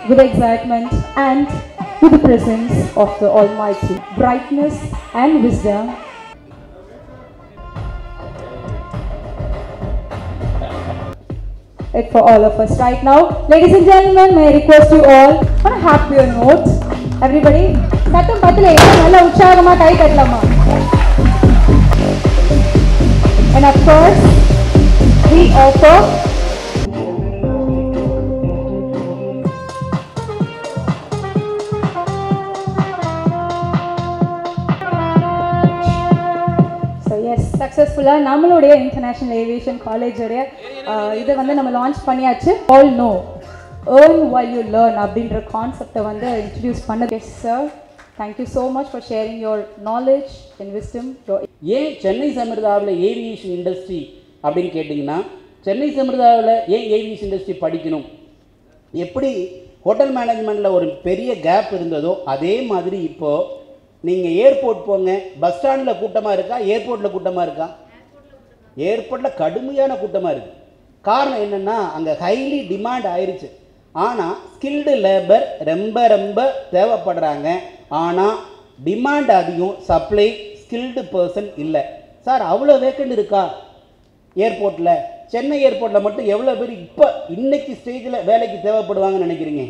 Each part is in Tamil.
with excitement and with the presence of the Almighty, brightness and wisdom. It for all of us right now. Ladies and gentlemen, may I request you all on a happier note. Everybody, satham pathile nalla utsaagama kai kattalama. And of course, we offer successful நம்மளுடைய இன்டர்நேஷனல் ஏவியேஷன் காலேஜ் உடைய இதை வந்து நம்ம லான்ச் பண்ணியாச்சு. All know earn while you learn அப்படின்ற கான்செப்டை வந்து இன்ட்ரடியூஸ் பண்ணது. Yes sir, thank you so much for sharing your knowledge and wisdom. ஏன் சென்னை சமிர்தாவில் ஏவியேஷன் இண்டஸ்ட்ரி அப்படின்னு கேட்டிங்கன்னா, சென்னை சமிர்தாவில் ஏன் ஏவியேஷன் இண்டஸ்ட்ரி படிக்கணும்? எப்படி ஹோட்டல் மேனேஜ்மெண்ட்டில் ஒரு பெரிய கேப் இருந்ததோ அதே மாதிரி இப்போது நீங்கள் ஏர்போர்ட் போங்க, பஸ் ஸ்டாண்டில் கூட்டமாக இருக்கா, ஏர்போர்ட்டில் கூட்டமாக இருக்கா? ஏர்போர்ட்டில் கடுமையான கூட்டமாக இருக்குது. காரணம் என்னென்னா, அங்கே ஹைலி டிமாண்ட் ஆயிடுச்சு. ஆனால் ஸ்கில்டு லேபர் ரொம்ப ரொம்ப தேவைப்படுறாங்க. ஆனால் டிமாண்ட் அதிகம், சப்ளை ஸ்கில்டு பர்சன் இல்லை. சார், அவ்வளோ வேக்கண்ட் இருக்கா ஏர்போர்ட்டில்? சென்னை ஏர்போர்ட்டில் மட்டும் எவ்வளோ பேர் இப்போ இன்னைக்கு ஸ்டேஜில் வேலைக்கு தேவைப்படுவாங்கன்னு நினைக்கிறீங்க?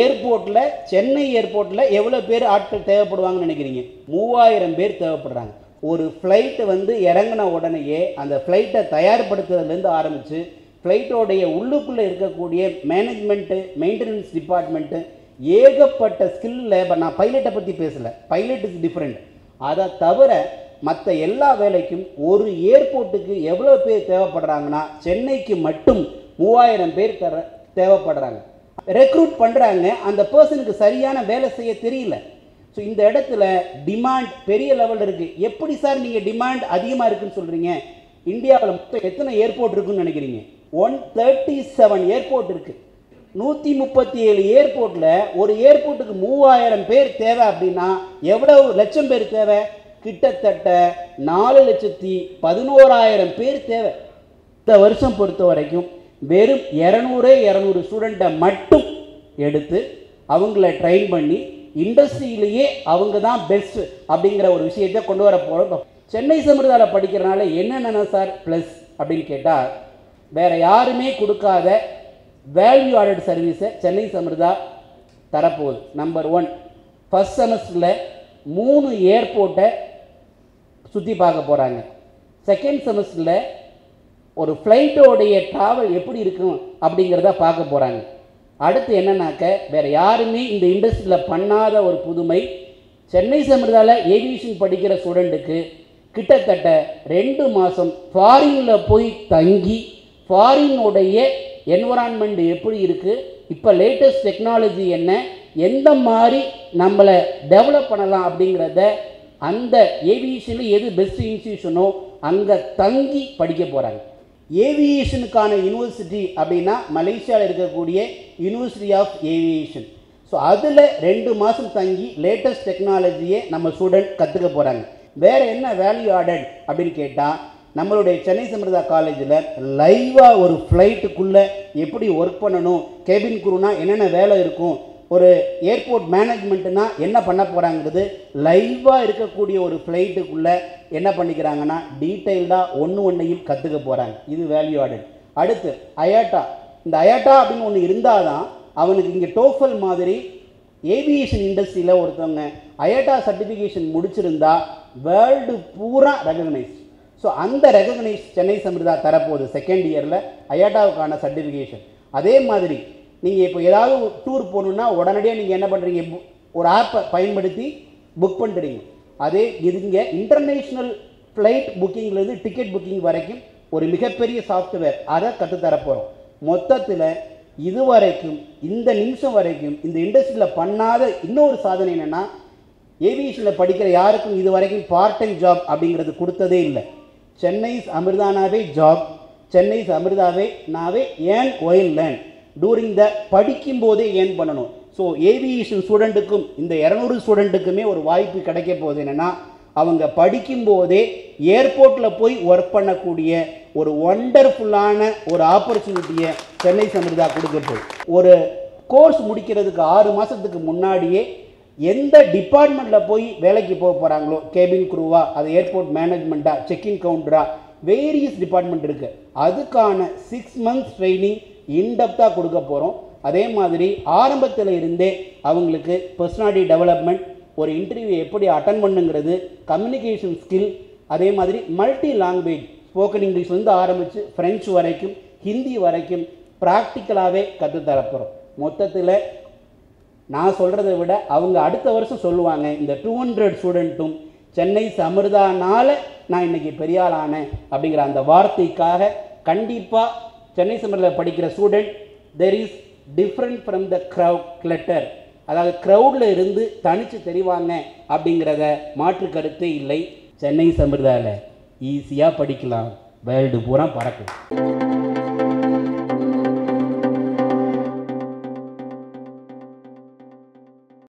ஏர்போர்ட்டில், சென்னை ஏர்போர்ட்டில் எவ்வளோ பேர் ஆட்கள் தேவைப்படுவாங்கன்னு நினைக்கிறீங்க? 3000 பேர் தேவைப்படுறாங்க. ஒரு ஃப்ளைட்டு வந்து இறங்கின உடனேயே அந்த ஃப்ளைட்டை தயார்படுத்துறதுலேருந்து ஆரம்பித்து ஃப்ளைட்டோடைய உள்ளுக்குள்ளே இருக்கக்கூடிய மேனேஜ்மெண்ட்டு, மெயின்டெனன்ஸ் டிபார்ட்மெண்ட்டு, ஏகப்பட்ட ஸ்கில் லேபர். நான் பைலட்டை பற்றி பேசலை, பைலட் இஸ் டிஃப்ரெண்ட். அதை தவிர மற்ற எல்லா வேலைக்கும் ஒரு ஏர்போர்ட்டுக்கு எவ்வளோ பேர் தேவைப்படுறாங்கன்னா, சென்னைக்கு மட்டும் 3000 பேர் தேவைப்படுறாங்க. ரெக்ரூட் பண்ணுறாங்க, அந்த பர்சனுக்கு சரியான வேலை செய்ய தெரியல. ஸோ இந்த இடத்துல டிமாண்ட் பெரிய லெவலில் இருக்குது. எப்படி சார் நீங்கள் டிமாண்ட் அதிகமாக இருக்குதுன்னு சொல்கிறீங்க? இந்தியாவில் மொத்தம் எத்தனை ஏர்போர்ட் இருக்குதுன்னு நினைக்கிறீங்க? 137 ஏர்போர்ட் இருக்குது. 137 ஏர்போர்ட்டில் ஒரு ஏர்போர்ட்டுக்கு 3000 பேர் தேவை அப்படின்னா எவ்வளவு லட்சம் பேர் தேவை? கிட்டத்தட்ட 4,11,000 பேர் தேவை. இந்த வருஷம் பொறுத்த வரைக்கும் வெறும் 200 ஸ்டூடெண்ட்டை மட்டும் எடுத்து அவங்கள ட்ரெயின் பண்ணி இண்டஸ்ட்ரியிலேயே அவங்க தான் பெஸ்ட் அப்படிங்கிற ஒரு விஷயத்தை கொண்டு வர போகிறோம். சென்னை சமிர்தாவில் படிக்கிறனால என்னென்ன சார் ப்ளஸ் அப்படின்னு கேட்டால், வேறு யாருமே கொடுக்காத வேல்யூ ஆடட் சர்வீஸை சென்னை சமிர்தா தரப்போகுது. நம்பர் 1, ஃபஸ்ட் செமஸ்டரில் 3 ஏர்போர்ட்டை சுற்றி பார்க்க போகிறாங்க. செகண்ட் செமஸ்டரில் ஒரு ஃப்ளைட்டோடைய ட்ராவல் எப்படி இருக்கும் அப்படிங்கிறத பார்க்க போகிறாங்க. அடுத்து என்னன்னாக்க, வேறு யாருமே இந்த இண்டஸ்ட்ரியில் பண்ணாத ஒரு புதுமை, சென்னை சமிர்தாவில் ஏவியேஷன் படிக்கிற ஸ்டூடெண்ட்டுக்கு கிட்டத்தட்ட 2 மாதம் ஃபாரினில் போய் தங்கி ஃபாரினுடைய என்வரான்மெண்ட் எப்படி இருக்குது, இப்போ லேட்டஸ்ட் டெக்னாலஜி என்ன, எந்த மாதிரி நம்மளை டெவலப் பண்ணலாம் அப்படிங்கிறத அந்த ஏவியேஷனில் எது பெஸ்ட் இன்ஸ்டியூஷனோ அங்கே தங்கி படிக்க போகிறாங்க. ஏவியேஷனுக்கான யூனிவர்சிட்டி அப்படின்னா மலேசியாவில் இருக்கக்கூடிய யூனிவர்சிட்டி ஆஃப் ஏவியேஷன். ஸோ அதில் 2 மாதம் தங்கி லேட்டஸ்ட் டெக்னாலஜியை நம்ம ஸ்டூடெண்ட் கற்றுக்க போகிறாங்க. வேறு என்ன வேல்யூ ஆடட் அப்படின்னு கேட்டால், நம்மளுடைய சென்னை சமிர்தா காலேஜில் லைவாக ஒரு ஃப்ளைட்டுக்குள்ளே எப்படி ஒர்க் பண்ணணும், கேபின் குரூனா என்னென்ன வேலை இருக்கும், ஒரு ஏர்போர்ட் மேனேஜ்மெண்ட்டுனா என்ன பண்ண போகிறாங்கிறது லைவாக இருக்கக்கூடிய ஒரு ஃப்ளைட்டுக்குள்ளே என்ன பண்ணிக்கிறாங்கன்னா டீட்டெயில்டாக ஒன்றையும் கற்றுக்க போகிறாங்க. இது வேல்யூ ஆடட். அடுத்து அயாட்டா. இந்த அயாட்டா அப்படின்னு ஒன்று இருந்தால் தான் அவனுக்கு இங்கே டோஃபல் மாதிரி ஏவியேஷன் இண்டஸ்ட்ரியில் ஒருத்தவங்க அயாட்டா சர்டிஃபிகேஷன் முடிச்சிருந்தா வேர்ல்டு பூரா ரெகக்னைஸ். ஸோ அந்த ரெகக்னைஸ் சென்னை சமிர்தா தரப்போகுது செகண்ட் இயரில் அயாட்டாவுக்கான சர்டிஃபிகேஷன். அதே மாதிரி நீங்கள் இப்போ ஏதாவது டூர் போகணுன்னா உடனடியாக நீங்கள் என்ன பண்ணுறீங்க, ஒரு ஆப்பை பயன்படுத்தி புக் பண்ணுறீங்க. அதே இதுங்க இன்டர்நேஷ்னல் ஃப்ளைட் புக்கிங்லேருந்து டிக்கெட் புக்கிங் வரைக்கும் ஒரு மிகப்பெரிய சாஃப்ட்வேர், அதை கற்றுத்தரப்போகிறோம். மொத்தத்தில் இதுவரைக்கும் இந்த நிமிஷம் வரைக்கும் இந்த இண்டஸ்ட்ரியில் பண்ணாத இன்னொரு சாதனை என்னென்னா, ஏவியேஷனில் படிக்கிற யாருக்கும் இது வரைக்கும் பார்ட் டைம் ஜாப் அப்படிங்கிறது கொடுத்ததே இல்லை. சென்னை அமிர்தானாவே ஜாப், சென்னை அமிர்தாவே நாவே ஏன் ஒயில் லேர்ன் டூரிங் த படிக்கும்போதே ஏன் பண்ணணும். ஸோ ஏவியேஷன் ஸ்டூடெண்ட்டுக்கும் இந்த 200 ஸ்டூடெண்ட்டுக்குமே ஒரு வாய்ப்பு கிடைக்க போகுது. என்னென்னா, அவங்க படிக்கும்போதே ஏர்போர்ட்டில் போய் ஒர்க் பண்ணக்கூடிய ஒரு ஒண்டர்ஃபுல்லான ஒரு ஆப்பர்ச்சுனிட்டியை சென்னை சமிர்தா கொடுக்க போகுது. ஒரு கோர்ஸ் முடிக்கிறதுக்கு 6 மாதத்துக்கு முன்னாடியே எந்த டிபார்ட்மெண்ட்டில் போய் வேலைக்கு போக போகிறாங்களோ, கேபின் குரூவா, அது ஏர்போர்ட் மேனேஜ்மெண்ட்டா, செக்இன் கவுண்டரா, வேரியஸ் டிபார்ட்மெண்ட் இருக்குது, அதுக்கான 6 மந்த்ஸ் ட்ரைனிங் இன்டெப்த்தாக கொடுக்க போகிறோம். அதே மாதிரி ஆரம்பத்தில் இருந்தே அவங்களுக்கு பர்சனாலிட்டி டெவலப்மெண்ட், ஒரு இன்டர்வியூ எப்படி அட்டன் பண்ணுங்கிறது, கம்யூனிகேஷன் ஸ்கில், அதே மாதிரி மல்டி லாங்குவேஜ், ஸ்போக்கன் இங்கிலீஷ்லேருந்து ஆரம்பித்து ஃப்ரெஞ்சு வரைக்கும், ஹிந்தி வரைக்கும் ப்ராக்டிக்கலாகவே கற்றுத்தரப்போகிறோம். மொத்தத்தில் நான் சொல்கிறத விட அவங்க அடுத்த வருஷம் சொல்லுவாங்க, இந்த 200 ஸ்டூடெண்ட்டும் சென்னை சமிர்தானால நான் இன்றைக்கி பெரியாள் ஆனேன் அப்படிங்கிற அந்த வார்த்தைக்காக கண்டிப்பாக சென்னை சமிர்தாவில் படிக்கிற student there is different from the clutter, அதாவது க்ரௌடில் இருந்து தனித்து தெரிவாங்க அப்படிங்கிறத மாற்று கருத்தே இல்லை. சென்னை சமிர்தாவில் ஈஸியாக படிக்கலாம், வேர்ல்டு பூரா பறக்கும்.